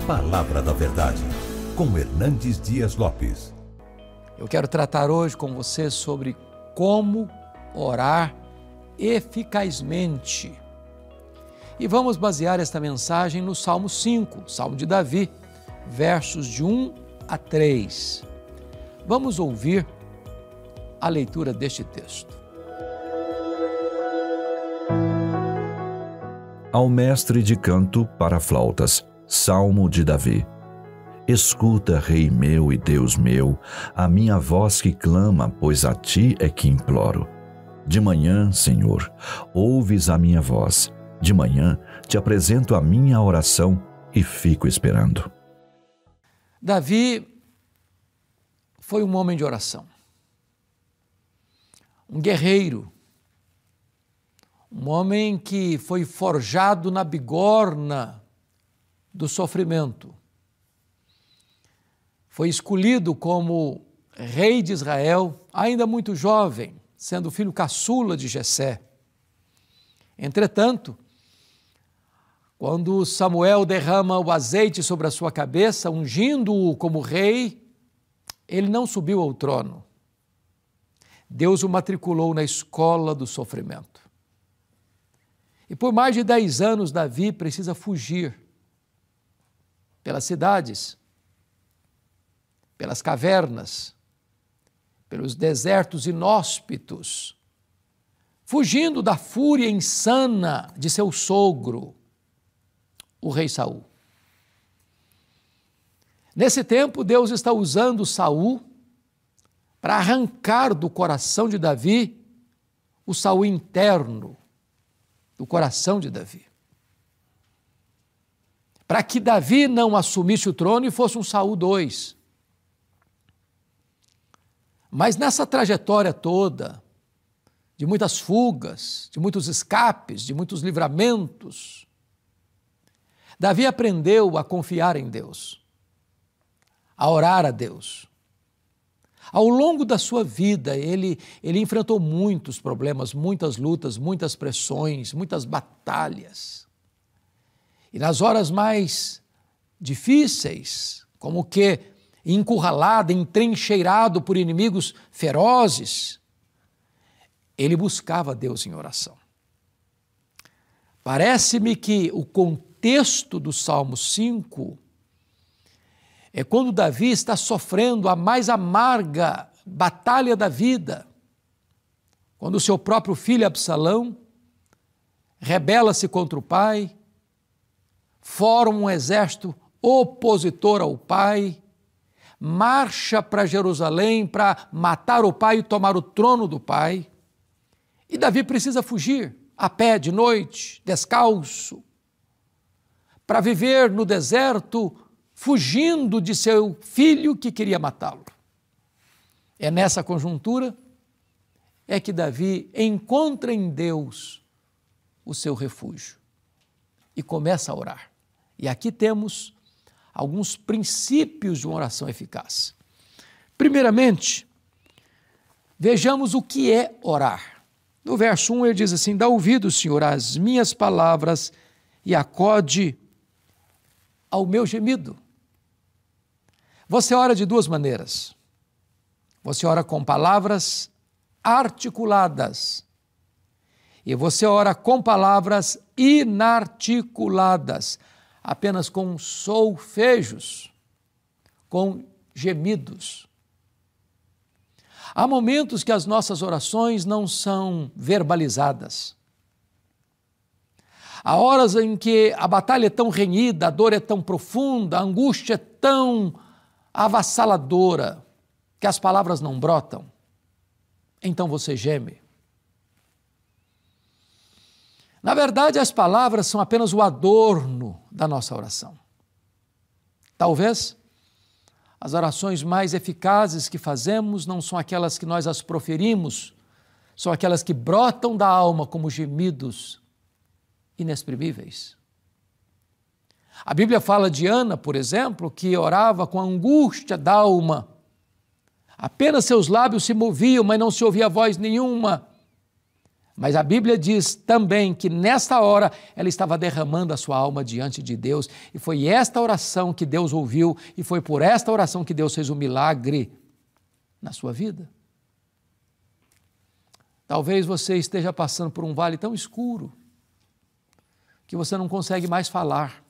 Palavra da Verdade, com Hernandes Dias Lopes. Eu quero tratar hoje com você sobre como orar eficazmente. E vamos basear esta mensagem no Salmo 5, Salmo de Davi, versos de 1 a 3. Vamos ouvir a leitura deste texto. Ao mestre de canto para flautas, Salmo de Davi. Escuta, Rei meu e Deus meu, a minha voz que clama, pois a ti é que imploro. De manhã, Senhor, ouves a minha voz. De manhã te apresento a minha oração e fico esperando. Davi foi um homem de oração, um guerreiro, um homem que foi forjado na bigorna do sofrimento. Foi escolhido como rei de Israel, ainda muito jovem, sendo filho caçula de Jessé. Entretanto, quando Samuel derrama o azeite sobre a sua cabeça, ungindo-o como rei, ele não subiu ao trono. Deus o matriculou na escola do sofrimento. E por mais de 10 anos, Davi precisa fugir pelas cidades, pelas cavernas, pelos desertos inóspitos, fugindo da fúria insana de seu sogro, o rei Saul. Nesse tempo, Deus está usando Saul para arrancar do coração de Davi o Saul interno, do coração de Davi. Para que Davi não assumisse o trono e fosse um Saul II. Mas nessa trajetória toda, de muitas fugas, de muitos escapes, de muitos livramentos, Davi aprendeu a confiar em Deus, a orar a Deus. Ao longo da sua vida, ele enfrentou muitos problemas, muitas lutas, muitas pressões, muitas batalhas. E nas horas mais difíceis, como que encurralado, entrincheirado por inimigos ferozes, ele buscava Deus em oração. Parece-me que o contexto do Salmo 5 é quando Davi está sofrendo a mais amarga batalha da vida, quando o seu próprio filho Absalão rebela-se contra o pai, forma um exército opositor ao pai, marcha para Jerusalém para matar o pai e tomar o trono do pai, e Davi precisa fugir a pé de noite, descalço, para viver no deserto, fugindo de seu filho que queria matá-lo. É nessa conjuntura é que Davi encontra em Deus o seu refúgio e começa a orar. E aqui temos alguns princípios de uma oração eficaz. Primeiramente, vejamos o que é orar. No verso 1 ele diz assim: dá ouvido, Senhor, às minhas palavras e acode ao meu gemido. Você ora de duas maneiras. Você ora com palavras articuladas e você ora com palavras inarticuladas, apenas com solfejos, com gemidos. Há momentos que as nossas orações não são verbalizadas. Há horas em que a batalha é tão renhida, a dor é tão profunda, a angústia é tão avassaladora, que as palavras não brotam. Então você geme. Na verdade, as palavras são apenas o adorno da nossa oração. Talvez as orações mais eficazes que fazemos não são aquelas que nós as proferimos, são aquelas que brotam da alma como gemidos inexprimíveis. A Bíblia fala de Ana, por exemplo, que orava com angústia da alma. Apenas seus lábios se moviam, mas não se ouvia voz nenhuma. Mas a Bíblia diz também que nesta hora ela estava derramando a sua alma diante de Deus, e foi esta oração que Deus ouviu, e foi por esta oração que Deus fez um milagre na sua vida. Talvez você esteja passando por um vale tão escuro que você não consegue mais falar,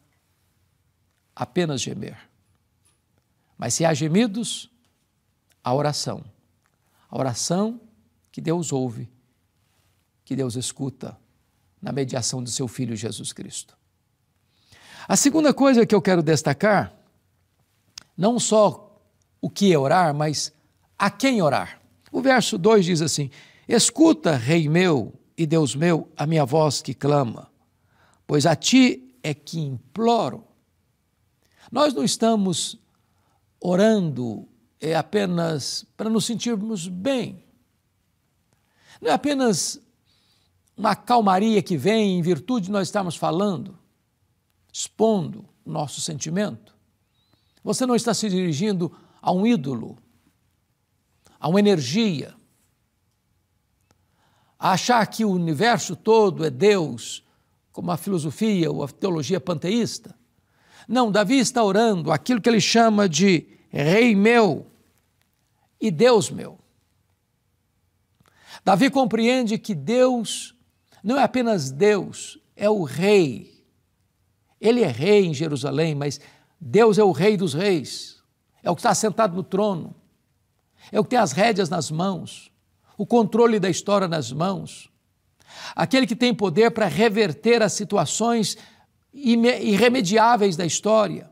apenas gemer. Mas se há gemidos, há oração. A oração que Deus ouve, que Deus escuta na mediação do seu Filho Jesus Cristo. A segunda coisa que eu quero destacar, não só o que é orar, mas a quem orar. O verso 2 diz assim: escuta, Rei meu e Deus meu, a minha voz que clama, pois a ti é que imploro. Nós não estamos orando apenas para nos sentirmos bem. Não é apenas uma calmaria que vem em virtude de nós estarmos falando, expondo o nosso sentimento. Você não está se dirigindo a um ídolo, a uma energia, a achar que o universo todo é Deus, como a filosofia ou a teologia panteísta. Não, Davi está orando aquilo que ele chama de Rei meu e Deus meu. Davi compreende que Deus não é apenas Deus, é o Rei. Ele é Rei em Jerusalém, mas Deus é o Rei dos reis, é o que está sentado no trono, é o que tem as rédeas nas mãos, o controle da história nas mãos, aquele que tem poder para reverter as situações irremediáveis da história.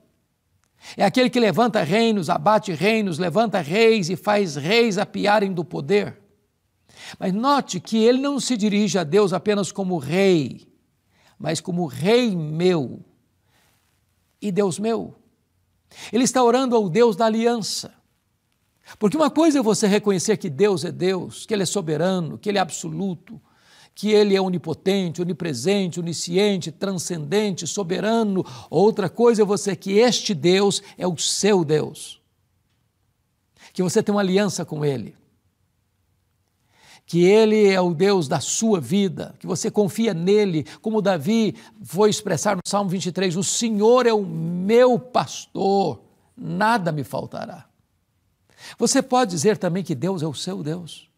É aquele que levanta reinos, abate reinos, levanta reis e faz reis apiarem do poder. Mas note que ele não se dirige a Deus apenas como rei, mas como Rei meu e Deus meu. Ele está orando ao Deus da aliança. Porque uma coisa é você reconhecer que Deus é Deus, que Ele é soberano, que Ele é absoluto, que Ele é onipotente, onipresente, onisciente, transcendente, soberano. Outra coisa é você que este Deus é o seu Deus, que você tem uma aliança com Ele, que Ele é o Deus da sua vida, que você confia nele, como Davi foi expressar no Salmo 23, o Senhor é o meu pastor, nada me faltará. Você pode dizer também que Deus é o seu Deus.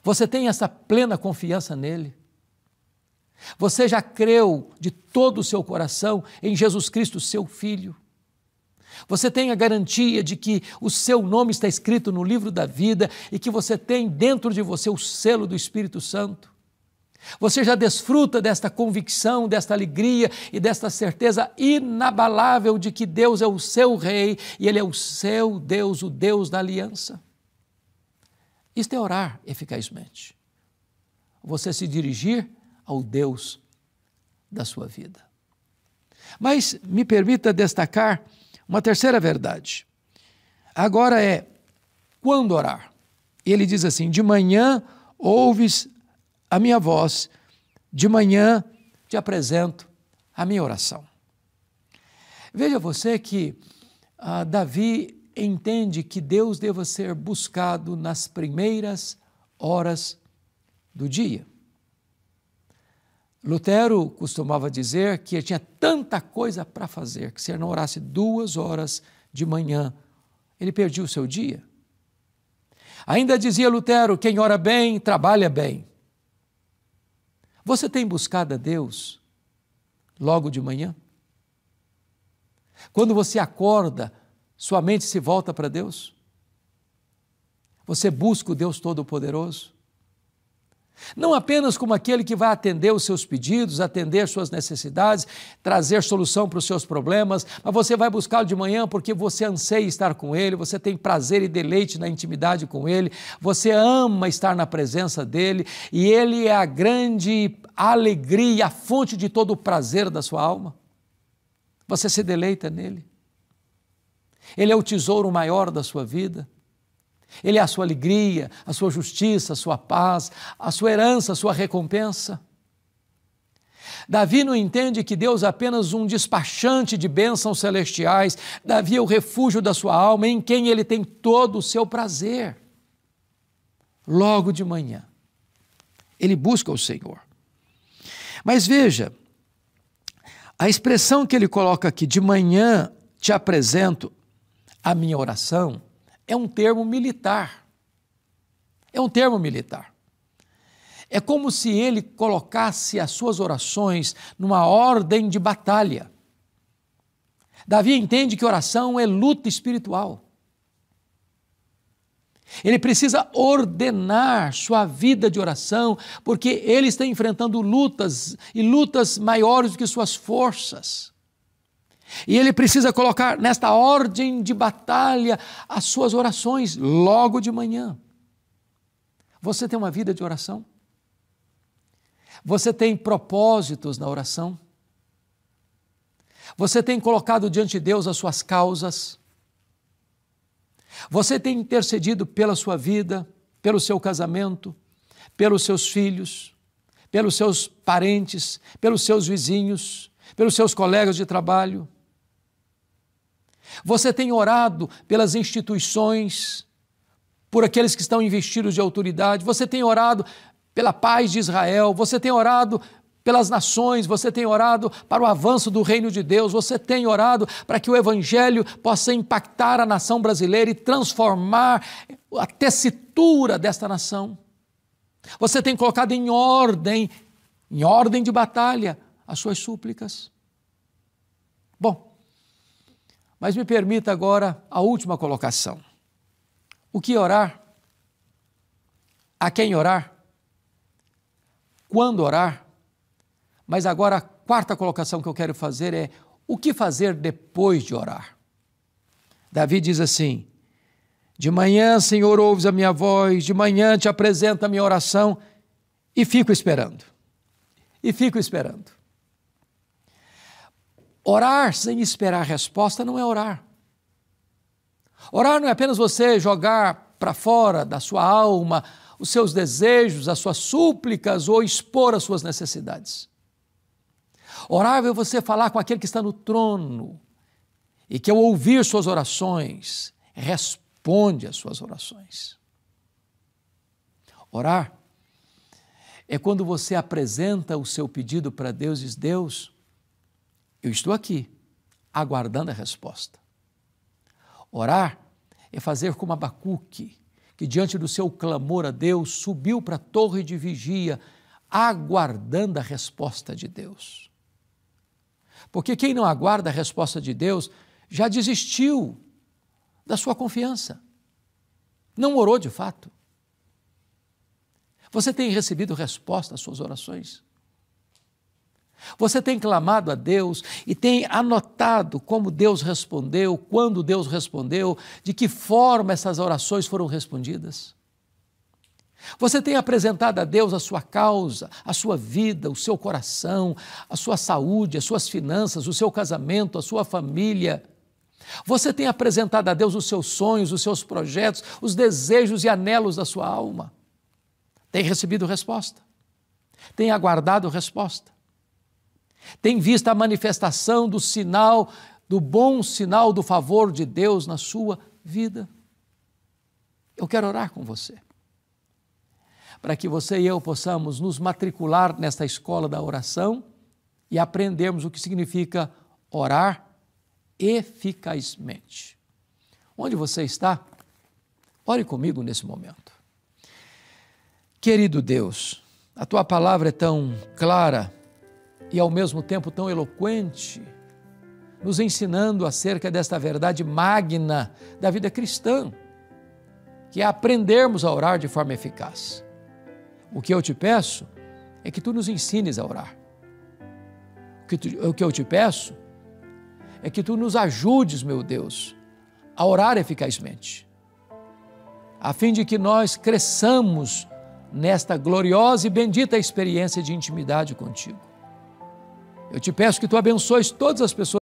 Você tem essa plena confiança nele. Você já creu de todo o seu coração em Jesus Cristo, seu Filho. Você tem a garantia de que o seu nome está escrito no livro da vida e que você tem dentro de você o selo do Espírito Santo. Você já desfruta desta convicção, desta alegria e desta certeza inabalável de que Deus é o seu Rei e Ele é o seu Deus, o Deus da aliança. Isto é orar eficazmente. Você se dirigir ao Deus da sua vida. Mas me permita destacar uma terceira verdade. Agora é, quando orar? Ele diz assim, de manhã ouves a minha voz, de manhã te apresento a minha oração. Veja você que Davi entende que Deus deva ser buscado nas primeiras horas do dia. Lutero costumava dizer que ele tinha tanta coisa para fazer, que se ele não orasse 2 horas de manhã, ele perdia o seu dia. Ainda dizia Lutero, quem ora bem, trabalha bem. Você tem buscado a Deus logo de manhã? Quando você acorda, sua mente se volta para Deus? Você busca o Deus Todo-Poderoso? Não apenas como aquele que vai atender os seus pedidos, atender suas necessidades, trazer solução para os seus problemas, mas você vai buscá-lo de manhã porque você anseia estar com Ele, você tem prazer e deleite na intimidade com Ele, você ama estar na presença dEle e Ele é a grande alegria, a fonte de todo o prazer da sua alma. Você se deleita nele. Ele é o tesouro maior da sua vida. Ele é a sua alegria, a sua justiça, a sua paz, a sua herança, a sua recompensa. Davi não entende que Deus é apenas um despachante de bênçãos celestiais. Davi é o refúgio da sua alma, em quem ele tem todo o seu prazer. Logo de manhã, Ele busca o Senhor. Mas veja, a expressão que ele coloca aqui, de manhã te apresento a minha oração, é um termo militar. É um termo militar. É como se ele colocasse as suas orações numa ordem de batalha. Davi entende que oração é luta espiritual. Ele precisa ordenar sua vida de oração, porque ele está enfrentando lutas e lutas maiores do que suas forças. E ele precisa colocar nesta ordem de batalha as suas orações logo de manhã. Você tem uma vida de oração? Você tem propósitos na oração? Você tem colocado diante de Deus as suas causas? Você tem intercedido pela sua vida, pelo seu casamento, pelos seus filhos, pelos seus parentes, pelos seus vizinhos, pelos seus colegas de trabalho? Você tem orado pelas instituições, por aqueles que estão investidos de autoridade? Você tem orado pela paz de Israel? Você tem orado pelas nações? Você tem orado para o avanço do reino de Deus? Você tem orado para que o evangelho possa impactar a nação brasileira e transformar a tessitura desta nação? Você tem colocado em ordem de batalha, as suas súplicas? Bom, mas me permita agora a última colocação. O que orar? A quem orar? Quando orar? Mas agora a quarta colocação que eu quero fazer é: o que fazer depois de orar? Davi diz assim: de manhã, Senhor, ouves a minha voz, de manhã te apresento a minha oração e fico esperando. E fico esperando. Orar sem esperar resposta não é orar. Orar não é apenas você jogar para fora da sua alma os seus desejos, as suas súplicas ou expor as suas necessidades. Orar é você falar com aquele que está no trono e que, ao ouvir suas orações, responde às suas orações. Orar é quando você apresenta o seu pedido para Deus e diz: Deus, eu estou aqui, aguardando a resposta. Orar é fazer como Abacuque, que diante do seu clamor a Deus, subiu para a torre de vigia, aguardando a resposta de Deus. Porque quem não aguarda a resposta de Deus, já desistiu da sua confiança. Não orou de fato. Você tem recebido resposta às suas orações? Você tem clamado a Deus e tem anotado como Deus respondeu, quando Deus respondeu, de que forma essas orações foram respondidas? Você tem apresentado a Deus a sua causa, a sua vida, o seu coração, a sua saúde, as suas finanças, o seu casamento, a sua família? Você tem apresentado a Deus os seus sonhos, os seus projetos, os desejos e anelos da sua alma? Tem recebido resposta? Tem aguardado resposta? Tem visto a manifestação do sinal, do bom sinal do favor de Deus na sua vida? Eu quero orar com você, para que você e eu possamos nos matricular nesta escola da oração e aprendermos o que significa orar eficazmente. Onde você está? Ore comigo nesse momento. Querido Deus, a Tua palavra é tão clara e ao mesmo tempo tão eloquente, nos ensinando acerca desta verdade magna da vida cristã, que é aprendermos a orar de forma eficaz. O que eu te peço é que Tu nos ensines a orar. O que eu te peço é que Tu nos ajudes, meu Deus, a orar eficazmente, a fim de que nós cresçamos nesta gloriosa e bendita experiência de intimidade contigo. Eu te peço que Tu abençoes todas as pessoas